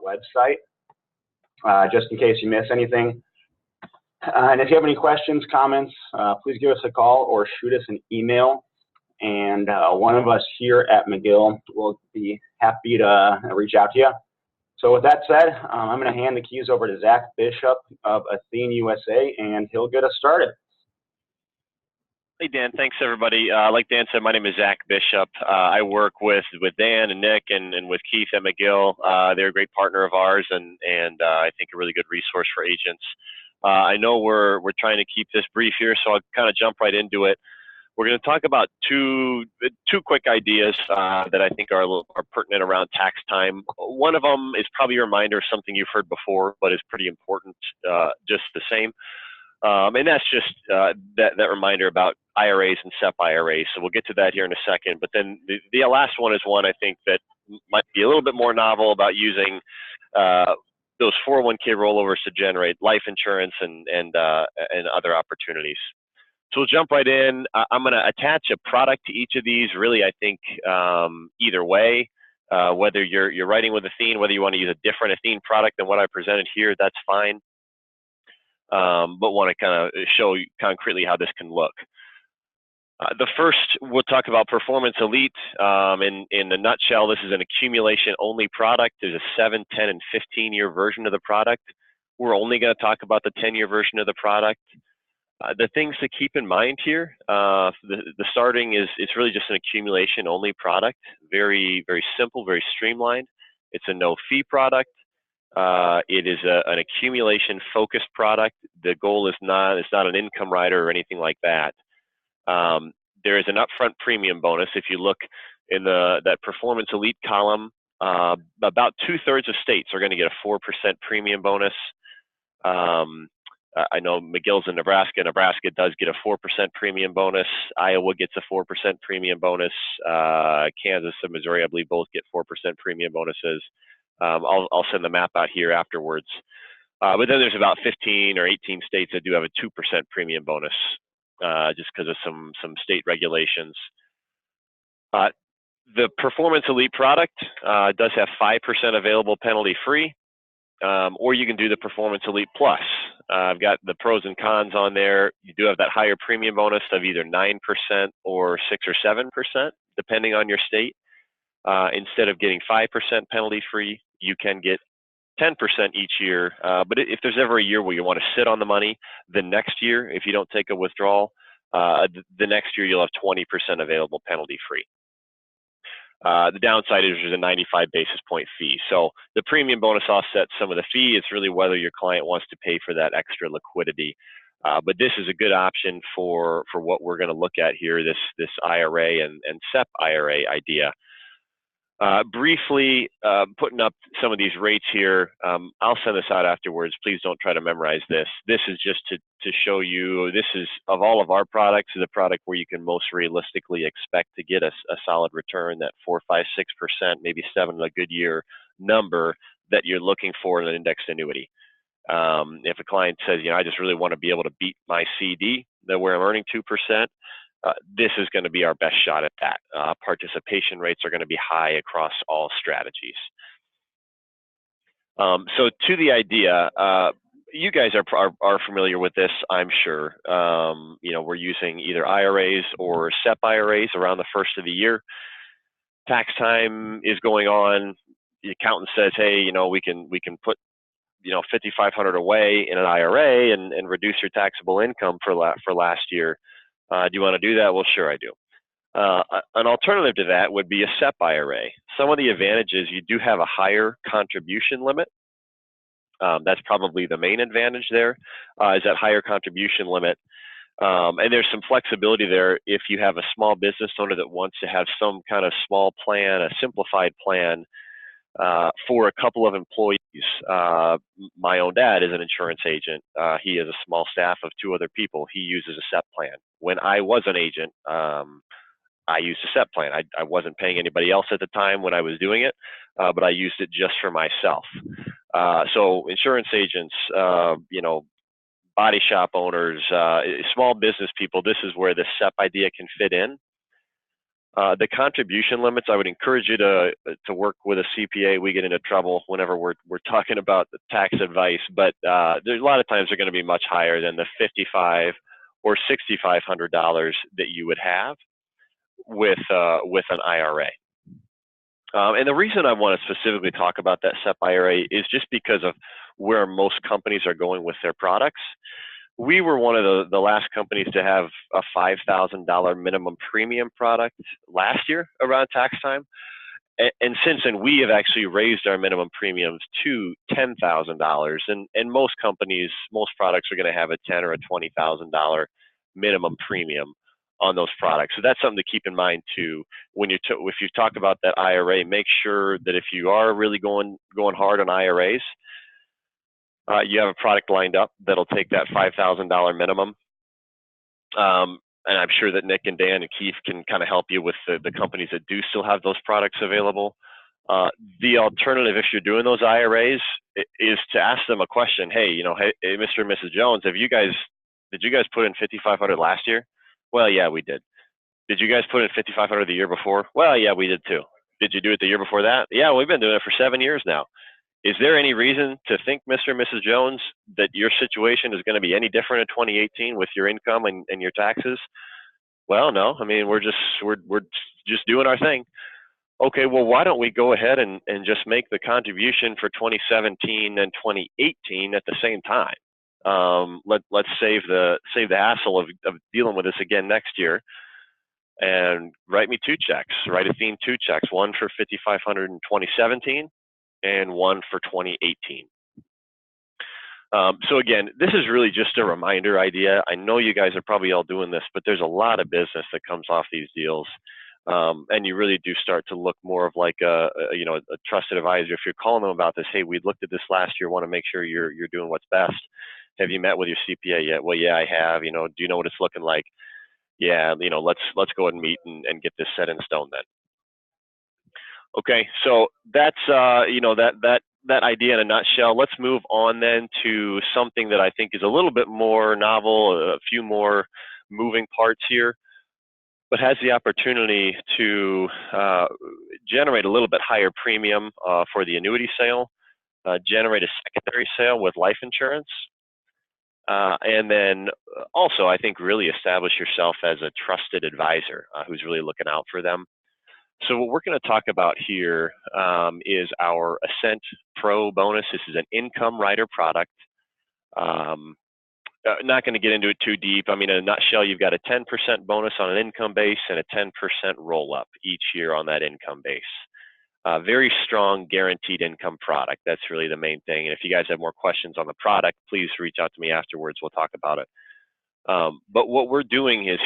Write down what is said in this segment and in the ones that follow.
website, just in case you miss anything. And if you have any questions, comments, please give us a call or shoot us an email. And one of us here at McGill will be happy to reach out to you. So with that said, I'm going to hand the keys over to Zach Bishop of Athene USA, and he'll get us started. Hey, Dan. Thanks, everybody. Like Dan said, my name is Zach Bishop. I work with Dan and Nick and with Keith at McGill. They're a great partner of ours, and I think a really good resource for agents. I know we're trying to keep this brief here, so I'll kind of jump right into it. We're going to talk about two quick ideas that I think are pertinent around tax time. One of them is probably a reminder of something you've heard before, but is pretty important just the same. And that's just that reminder about IRAs and SEP IRAs. So we'll get to that here in a second. But then the last one is one I think that might be a little bit more novel about using those 401k rollovers to generate life insurance and other opportunities. So we'll jump right in. I'm going to attach a product to each of these. Really, I think either way, whether you're writing with Athene, whether you want to use a different Athene product than what I presented here, that's fine. But want to kind of show you concretely how this can look. The first, we'll talk about Performance Elite. In a nutshell, this is an accumulation-only product. There's a 7, 10, and 15-year version of the product. We're only going to talk about the 10-year version of the product. The things to keep in mind here, the starting is it's really just an accumulation-only product. Very, very simple, very streamlined. It's a no-fee product. It is an accumulation-focused product. The goal is not an income rider or anything like that. There is an upfront premium bonus. If you look in that Performance Elite column, about 2/3 of states are going to get a 4% premium bonus. I know McGill's in Nebraska. Nebraska does get a 4% premium bonus. Iowa gets a 4% premium bonus. Kansas and Missouri, I believe, both get 4% premium bonuses. I'll send the map out here afterwards. But then there's about 15 or 18 states that do have a 2% premium bonus, just because of some state regulations. The Performance Elite product does have 5% available penalty-free, or you can do the Performance Elite Plus. I've got the pros and cons on there. You do have that higher premium bonus of either 9% or 6 or 7%, depending on your state. Instead of getting 5% penalty-free, you can get 10% each year. But if there's ever a year where you want to sit on the money, the next year, if you don't take a withdrawal, the next year you'll have 20% available penalty-free. The downside is there's a 95 basis point fee. So the premium bonus offsets some of the fee. It's really whether your client wants to pay for that extra liquidity. But this is a good option for what we're going to look at here, this IRA and SEP IRA idea. Briefly putting up some of these rates here. I'll send this out afterwards. Please don't try to memorize this. This is just to show you, this is, of all of our products, the product where you can most realistically expect to get a solid return, that 4, 5, 6%, maybe 7 a good year number that you're looking for in an indexed annuity. If a client says, I just really want to be able to beat my CD, where I'm earning 2%, this is going to be our best shot at that. Participation rates are going to be high across all strategies. So to the idea, you guys are familiar with this, I'm sure. We're using either IRAs or SEP IRAs around the first of the year. Tax time is going on. The accountant says, hey, we can put $5,500 away in an IRA and reduce your taxable income for last year. Do you want to do that? Well, sure I do. An alternative to that would be a SEP IRA. Some of the advantages, you do have a higher contribution limit. That's probably the main advantage there, is that higher contribution limit. And there's some flexibility there if you have a small business owner that wants to have some kind of small plan, a simplified plan for a couple of employees. My own dad is an insurance agent. He has a small staff of 2 other people. He uses a SEP plan. When I was an agent, I used a SEP plan. I wasn't paying anybody else at the time when I was doing it, but I used it just for myself. So insurance agents, body shop owners, small business people, this is where the SEP idea can fit in. The contribution limits, I would encourage you to work with a CPA. We get into trouble whenever we're talking about the tax advice, but there's a lot of times they're going to be much higher than the $5,500 or $6,500 that you would have with an IRA. And the reason I want to specifically talk about that SEP IRA is just because of where most companies are going with their products. We were one of the last companies to have a $5,000 minimum premium product last year around tax time. And since then, we have actually raised our minimum premiums to $10,000. And most companies, most products are going to have a $10,000 or a $20,000 minimum premium on those products. So that's something to keep in mind too. When if you talk about that IRA, make sure that if you are really going hard on IRAs, you have a product lined up that'll take that $5,000 minimum. And I'm sure that Nick and Dan and Keith can kind of help you with the companies that do still have those products available. The alternative, if you're doing those IRAs, is to ask them a question. Hey, hey, Mr. and Mrs. Jones, did you guys put in $5,500 last year? Well, yeah, we did. Did you guys put in $5,500 the year before? Well, yeah, we did too. Did you do it the year before that? Yeah, we've been doing it for 7 years now. Is there any reason to think, Mr. and Mrs. Jones, that your situation is going to be any different in 2018 with your income and your taxes? Well, no. I mean, we're just doing our thing. Okay, well, why don't we go ahead and just make the contribution for 2017 and 2018 at the same time? Let's save the hassle of dealing with this again next year, and write me 2 checks. Write Athene 2 checks, one for $5,500 in 2017 and one for 2018. So again, this is really just a reminder idea. I know you guys are probably all doing this, but there's a lot of business that comes off these deals. And you really do start to look more of like a trusted advisor. If you're calling them about this, hey, we looked at this last year, want to make sure you're doing what's best. Have you met with your CPA yet? Well, yeah, I have. Do you know what it's looking like? Yeah, let's go ahead and meet and get this set in stone then. Okay, so that's that idea in a nutshell. Let's move on then to something that I think is a little bit more novel, a few more moving parts here, but has the opportunity to generate a little bit higher premium for the annuity sale, generate a secondary sale with life insurance, and then also I think really establish yourself as a trusted advisor who's really looking out for them. So what we're going to talk about here is our Ascent Pro bonus. This is an income rider product. Not going to get into it too deep. I mean, in a nutshell, you've got a 10% bonus on an income base and a 10% roll-up each year on that income base. Very strong guaranteed income product. That's really the main thing. And if you guys have more questions on the product, please reach out to me afterwards. We'll talk about it. But what we're doing is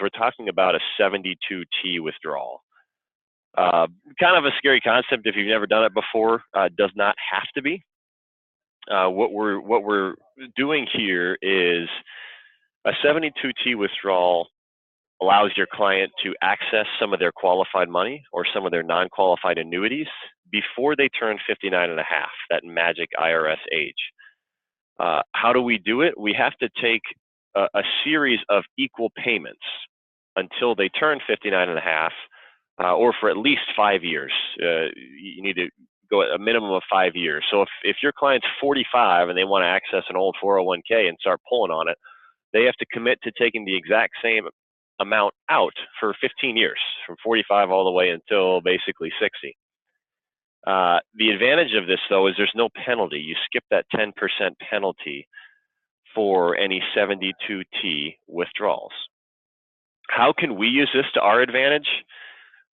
we're talking about a 72T withdrawal. Kind of a scary concept if you've never done it before. Does not have to be. What we're doing here is a 72T withdrawal allows your client to access some of their qualified money or some of their non-qualified annuities before they turn 59 and a half, that magic IRS age. How do we do it? We have to take a series of equal payments until they turn 59 and a half, or for at least 5 years. You need to go a minimum of 5 years. So if your client's 45 and they want to access an old 401k and start pulling on it, they have to commit to taking the exact same amount out for 15 years, from 45 all the way until basically 60. The advantage of this, though, is there's no penalty. You skip that 10% penalty for any 72T withdrawals. How can we use this to our advantage?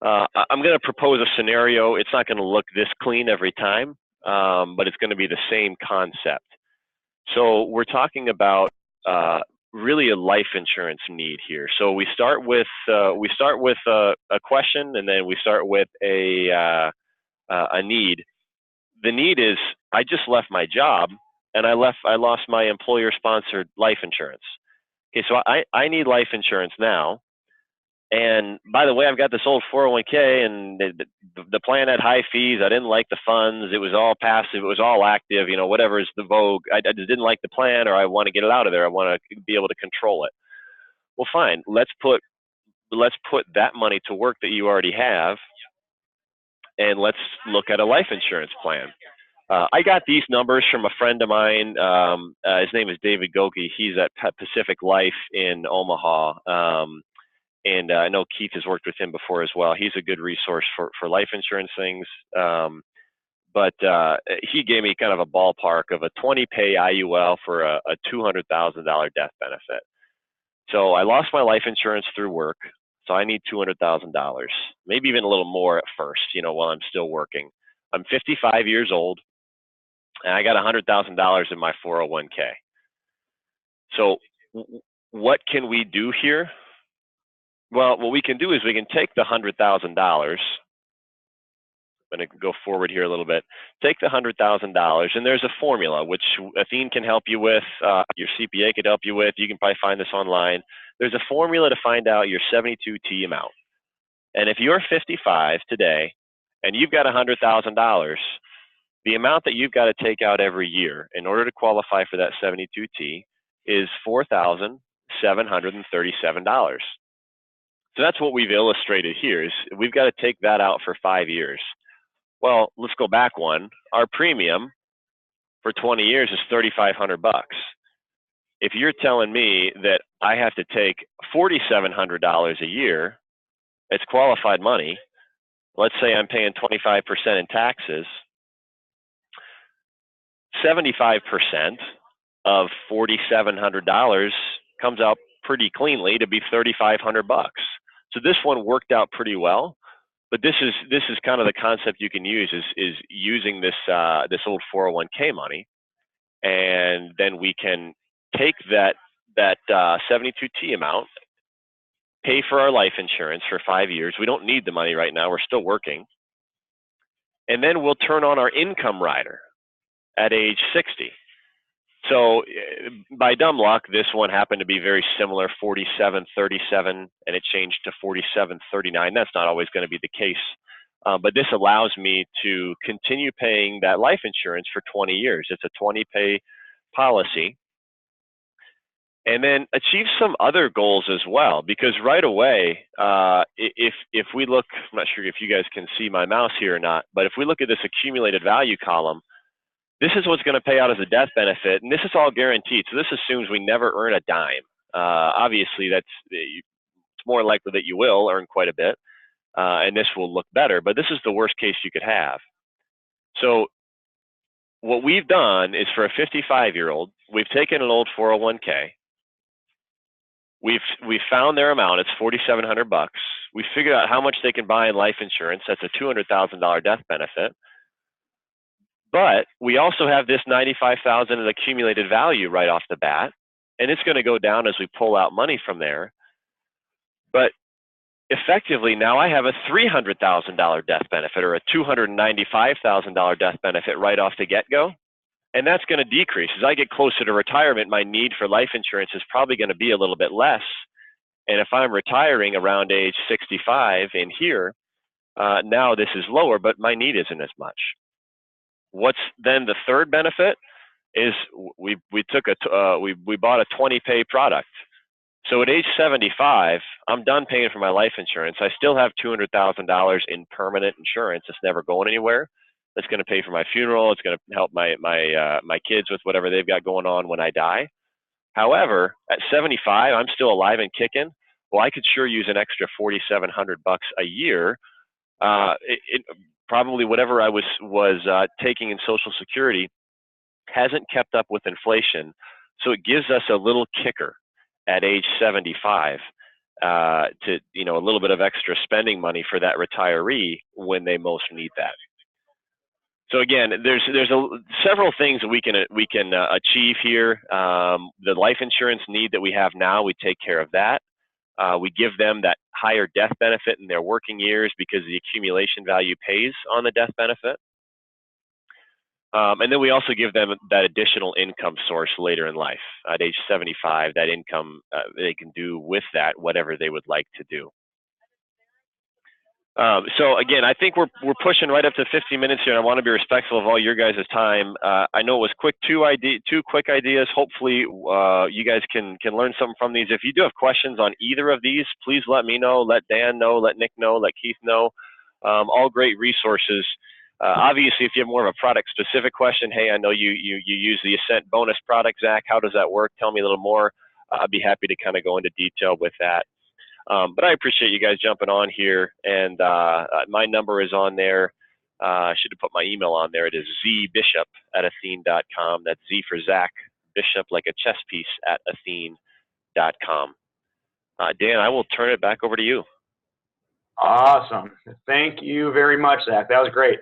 I'm going to propose a scenario. It's not going to look this clean every time, but it's going to be the same concept. So we're talking about really a life insurance need here. So we start with a question, and then we start with a need. The need is, I just left my job and I lost my employer-sponsored life insurance. Okay, so I need life insurance now. And by the way, I've got this old 401k, and the plan had high fees. I didn't like the funds. It was all passive. It was all active. Whatever is the vogue. I just didn't like the plan, or I want to get it out of there. I want to be able to control it. Well, fine. Let's put let's put that money to work that you already have, and let's look at a life insurance plan. I got these numbers from a friend of mine. His name is David Goki. He's at Pacific Life in Omaha. And I know Keith has worked with him before as well. He's a good resource for life insurance things. But he gave me kind of a ballpark of a 20-pay IUL for a $200,000 death benefit. So I lost my life insurance through work, so I need $200,000, maybe even a little more at first, while I'm still working. I'm 55 years old, and I got $100,000 in my 401k. So what can we do here? Well, what we can do is we can take the $100,000. I'm going to go forward here a little bit. Take the $100,000, and there's a formula which Athene can help you with. Your CPA could help you with. You can probably find this online. There's a formula to find out your 72T amount. And if you're 55 today and you've got $100,000, the amount that you've got to take out every year in order to qualify for that 72T is $4,737. So that's what we've illustrated here. Is we've got to take that out for 5 years. Well, let's go back one. Our premium for 20 years is $3,500. If you're telling me that I have to take $4,700 a year, it's qualified money. Let's say I'm paying 25% in taxes. 75% of $4,700 comes out pretty cleanly to be $3,500. So this one worked out pretty well. But this is kind of the concept you can use is using this old 401k money, and then we can take that 72T amount, pay for our life insurance for 5 years. We don't need the money right now. We're still working. And then we'll turn on our income rider at age 60. So by dumb luck, this one happened to be very similar, 4737, and it changed to 4739. That's not always going to be the case. But this allows me to continue paying that life insurance for 20 years. It's a 20-pay policy. And then achieve some other goals as well, because right away, if we look, I'm not sure if you guys can see my mouse here or not, but if we look at this accumulated value column, this is what's going to pay out as a death benefit, and this is all guaranteed. So this assumes we never earn a dime. Obviously, it's more likely that you will earn quite a bit, and this will look better, but this is the worst case you could have. So what we've done is for a 55-year-old, we've taken an old 401k. We've found their amount. It's $4,700. We figured out how much they can buy in life insurance. That's a $200,000 death benefit. But we also have this $95,000 in accumulated value right off the bat, and it's going to go down as we pull out money from there. But effectively, now I have a $300,000 death benefit or a $295,000 death benefit right off the get-go, and that's going to decrease. As I get closer to retirement, my need for life insurance is probably going to be a little bit less. And if I'm retiring around age 65 in here, now this is lower, but my need isn't as much. What's then the third benefit is we bought a 20-pay product. So at age 75, I'm done paying for my life insurance. I still have $200,000 in permanent insurance. It's never going anywhere. That's going to pay for my funeral. It's going to help my kids with whatever they've got going on when I die. However, at 75, I'm still alive and kicking. Well, I could sure use an extra $4,700 a year. Probably whatever I was taking in Social Security hasn't kept up with inflation. So it gives us a little kicker at age 75 to, a little bit of extra spending money for that retiree when they most need that. So again, there's several things that we can achieve here. The life insurance need that we have now, we take care of that. We give them that higher death benefit in their working years because the accumulation value pays on the death benefit. And then we also give them that additional income source later in life. At age 75, that income, they can do with that whatever they would like to do. So again, I think we're pushing right up to 50 minutes here, and I want to be respectful of all your guys' time. I know it was quick, two quick ideas. Hopefully, you guys can learn something from these. If you do have questions on either of these, please let me know, let Dan know, let Nick know, let Keith know. All great resources. Obviously, if you have more of a product-specific question, hey, I know you use the Ascent bonus product, Zach. How does that work? Tell me a little more. I'd be happy to kind of go into detail with that. But I appreciate you guys jumping on here, and my number is on there. I should have put my email on there. It is zbishop@athene.com. That's Z for Zach, Bishop like a chess piece at athene.com. Dan, I will turn it back over to you. Awesome. Thank you very much, Zach. That was great.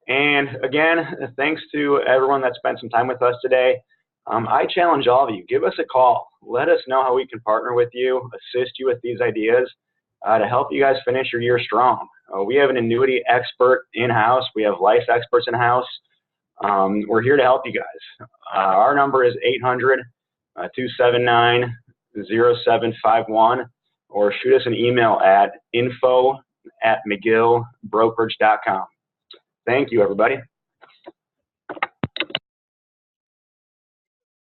And again, thanks to everyone that spent some time with us today. I challenge all of you, give us a call. Let us know how we can partner with you, assist you with these ideas to help you guys finish your year strong. We have an annuity expert in-house. We have life experts in-house. We're here to help you guys. Our number is 800-279-0751, or shoot us an email at info@mcgillbrokerage.com. Thank you, everybody.